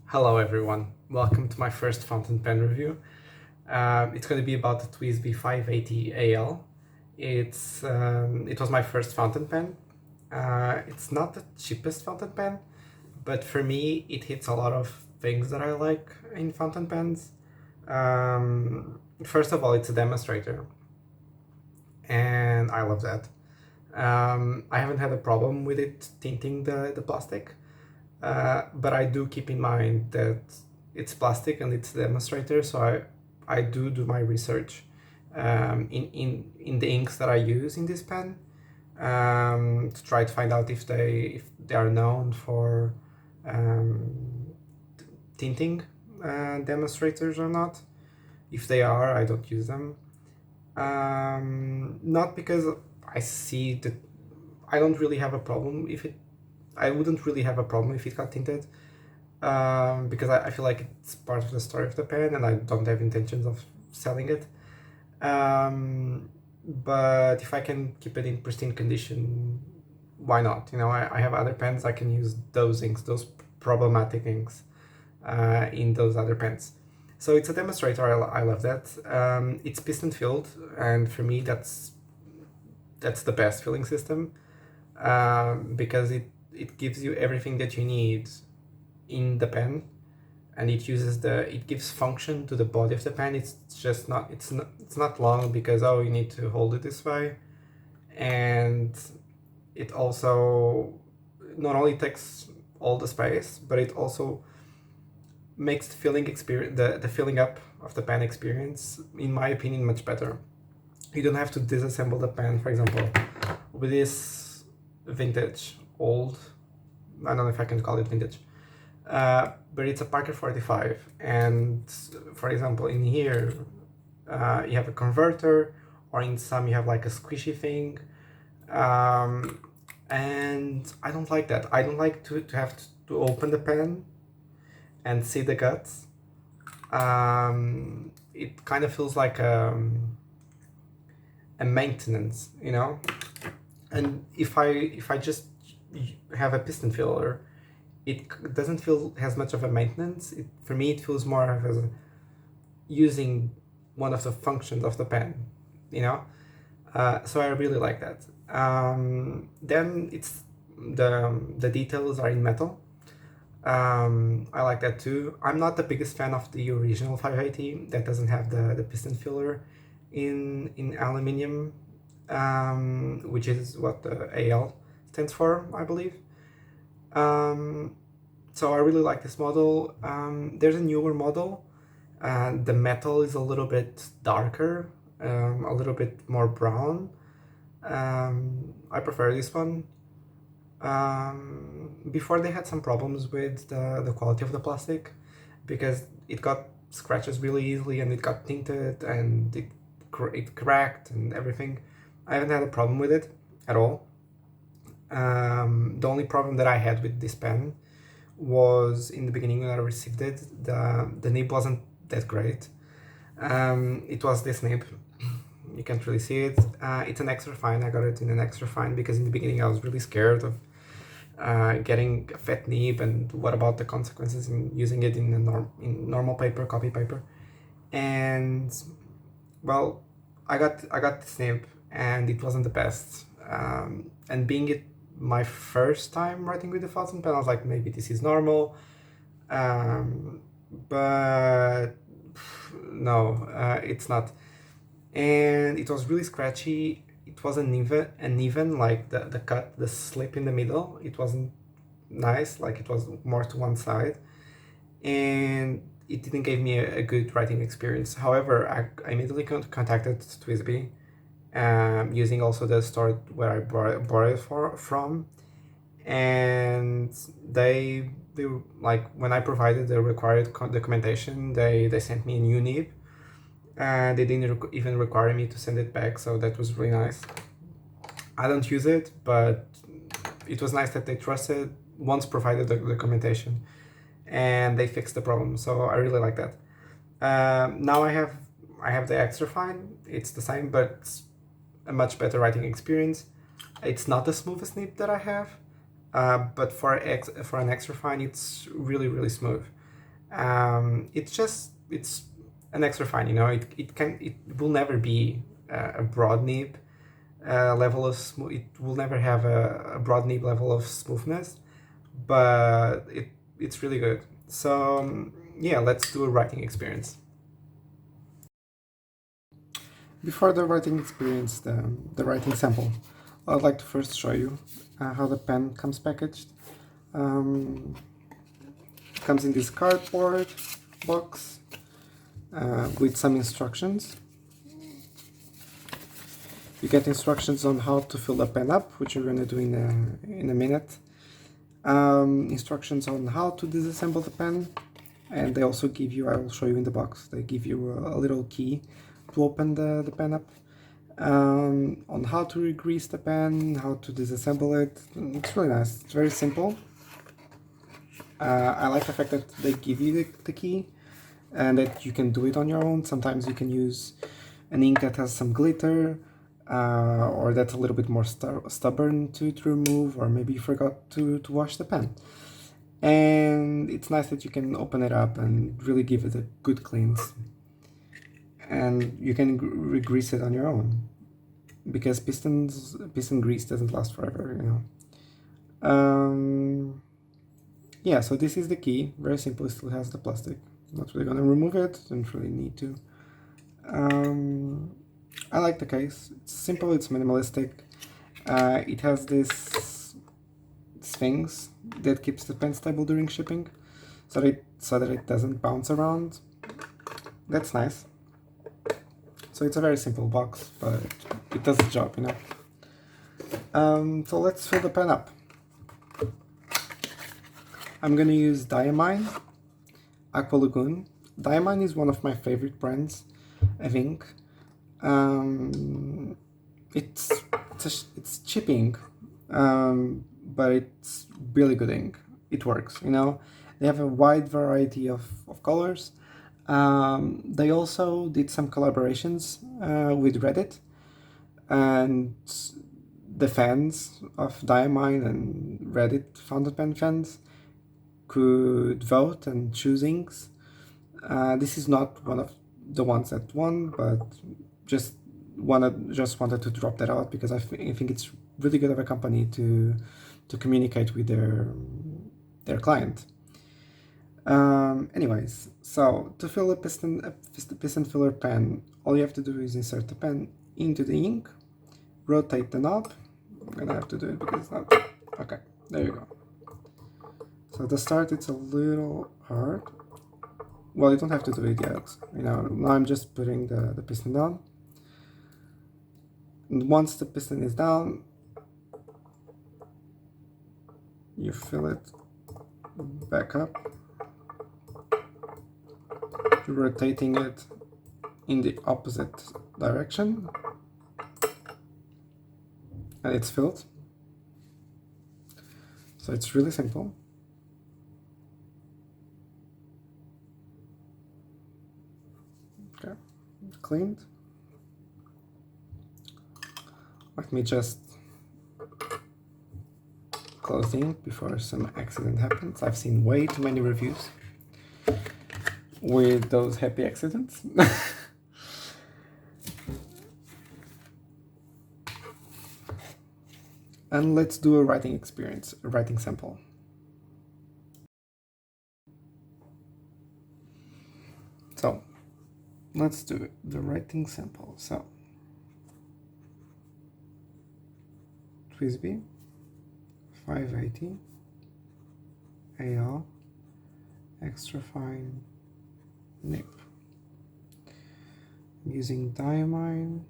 Hello everyone, welcome to my first fountain pen review. It's going to be about the TWSBI 580 AL. It was my first fountain pen. It's not the cheapest fountain pen, but for me it hits a lot of things that I like in fountain pens. First of all, it's a demonstrator, and I love that. I haven't had a problem with it tinting the plastic. But I do keep in mind that it's plastic and it's a demonstrator, so I do my research in the inks that I use in this pen, to try to find out if they are known for tinting demonstrators or not. If they are, I don't use them. Not because I see that I don't really have a problem if it I wouldn't really have a problem if it got tinted, because I feel like it's part of the story of the pen and I don't have intentions of selling it. But if I can keep it in pristine condition, why not? You know, I have other pens, I can use those inks, those problematic inks, in those other pens. So it's a demonstrator, I love that. It's piston filled, and for me that's the best filling system, because it gives you everything that you need in the pen, and it gives function to the body of the pen. It's just not it's not long because you need to hold it this way, and it also not only takes all the space, but it also makes the filling experience, the filling up of the pen experience, in my opinion, much better. You don't have to disassemble the pen, for example, with this vintage old, I don't know if I can call it vintage, but it's a Parker 45, and for example in here you have a converter, or in some you have like a squishy thing, and I don't like that. I don't like to have to open the pen and see the guts. It kind of feels like a maintenance, you know. And if I just have a piston filler, it doesn't feel as much of a maintenance. For me, it feels more of as using one of the functions of the pen, you know. So I really like that. Then it's the details are in metal. I like that too. I'm not the biggest fan of the original 580 that doesn't have the piston filler in aluminium, which is what the AL stands for, I believe. So I really like this model. There's a newer model, and the metal is a little bit darker, a little bit more brown. I prefer this one. Before they had some problems with the quality of the plastic, because it got scratches really easily and it got tinted and it cracked and everything. I haven't had a problem with it at all. The only problem that I had with this pen was in the beginning when I received it, the nib wasn't that great. It was this nib. You can't really see it. It's an extra fine. I got it in an extra fine because in the beginning I was really scared of getting a fat nib, and what about the consequences in using it in normal paper, copy paper. And well, I got this nib and it wasn't the best. And being it my first time writing with the fountain pen, I was like, maybe this is normal. But no, it's not. And it was really scratchy. It wasn't uneven, like the cut, the slip in the middle. It wasn't nice, like it was more to one side. And it didn't give me a good writing experience. However, I immediately contacted TWSBI, using also the store where I bought it from, and they like, when I provided the required documentation, they sent me a new nib, and they didn't even require me to send it back, so that was really nice. I don't use it, but it was nice that they trusted, once provided the documentation, and they fixed the problem, so I really like that. Now I have the extra fine. It's the same, but it's a much better writing experience. It's not the smoothest nib that I have, but for an extra fine, it's really, really smooth. It's an extra fine, you know. It will never be a broad nib level of smooth. It will never have a broad nib level of smoothness, but it's really good. So yeah, let's do a writing experience. Before the writing experience, the writing sample, I'd like to first show you how the pen comes packaged. It comes in this cardboard box with some instructions. You get instructions on how to fill the pen up, which you're going to do in a minute. Instructions on how to disassemble the pen, and they also give you, I will show you in the box, they give you a little key to open the pen up. On how to re-grease the pen, how to disassemble it. It's really nice. It's very simple. I like the fact that they give you the key and that you can do it on your own. Sometimes you can use an ink that has some glitter or that's a little bit more stubborn to remove, or maybe you forgot to wash the pen. And it's nice that you can open it up and really give it a good cleanse. And you can re-grease it on your own, because piston grease doesn't last forever, you know. Yeah, so this is the key. Very simple. It still has the plastic. Not really gonna remove it. Don't really need to. I like the case. It's simple. It's minimalistic. It has this sphinx that keeps the pen stable during shipping, so that it doesn't bounce around. That's nice. So it's a very simple box, but it does the job, you know. So let's fill the pen up. I'm gonna use Diamine Aqua Lagoon. Diamine is one of my favorite brands of ink. It's cheap ink, but it's really good ink. It works, you know. They have a wide variety of colors. They also did some collaborations with Reddit, and the fans of Diamine and Reddit fountain pen fans could vote and choose inks. This is not one of the ones that won, but just wanted to drop that out because I think it's really good of a company to communicate with their client. Anyways, so to fill a piston filler pen, all you have to do is insert the pen into the ink, rotate the knob. I'm gonna have to do it because it's not... Okay, there you go. So at the start it's a little hard. Well, you don't have to do it yet. You know, now I'm just putting the piston down. And once the piston is down, you fill it back up, rotating it in the opposite direction, and it's filled. So it's really simple. Okay, cleaned. Let me just close the ink before some accident happens. I've seen way too many reviews with those happy accidents. And let's do a writing experience, a writing sample. So let's do the writing sample. So TWSBI 580 AL extra fine nib. I'm using Diamine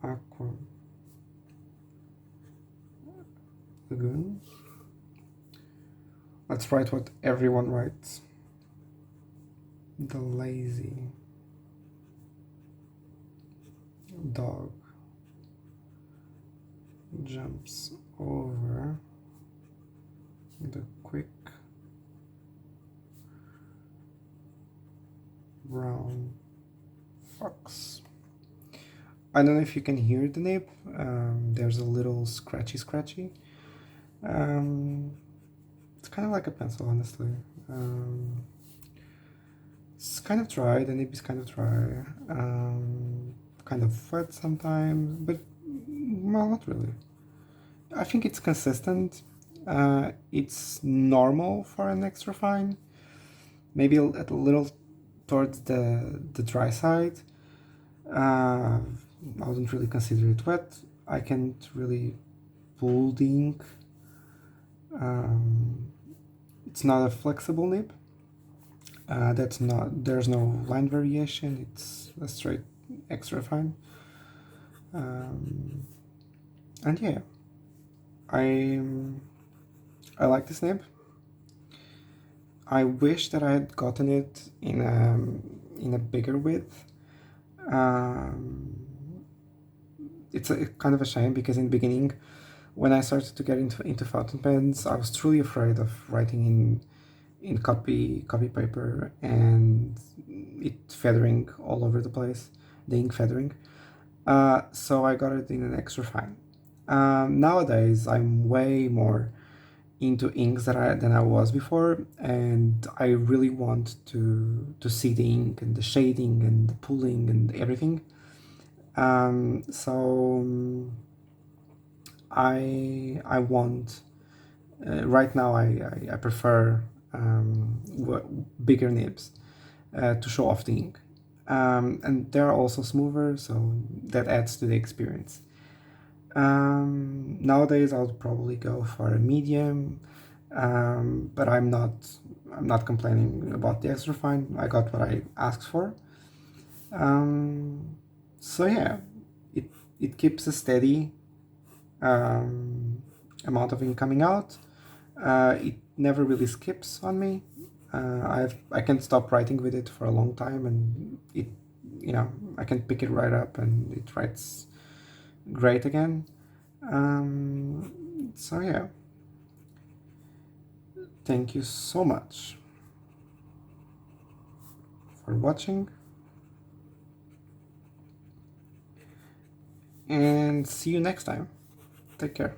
Aqua Lagoon. Let's write what everyone writes. The lazy dog jumps over the quick brown fox. I don't know if you can hear the nib. There's a little scratchy. It's kind kind of like a pencil, honestly. It's kind of dry, the nib is kind of dry, kind of wet sometimes, but well, not really. I think it's consistent. It's normal for an extra fine, maybe a little towards the dry side. I wouldn't really consider it wet. I can't really pull the ink. It's not a flexible nib. There's no line variation. It's a straight extra fine. And yeah, I like this nib. I wish that I had gotten it in a bigger width. It's kind of a shame because in the beginning, when I started to get into fountain pens, I was truly afraid of writing in copy paper and it feathering all over the place, the ink feathering. So I got it in an extra fine. Nowadays, I'm way more into inks than I was before, and I really want to see the ink and the shading and the pulling and everything. So I want right now I prefer bigger nibs to show off the ink, and they're also smoother, so that adds to the experience. Nowadays I would probably go for a medium, but I'm not complaining about the extra fine. I got what I asked for. So yeah, it keeps a steady amount of ink coming out. It never really skips on me. I can stop writing with it for a long time, and I can pick it right up and it writes great again. So yeah, thank you so much for watching, and see you next time. Take care.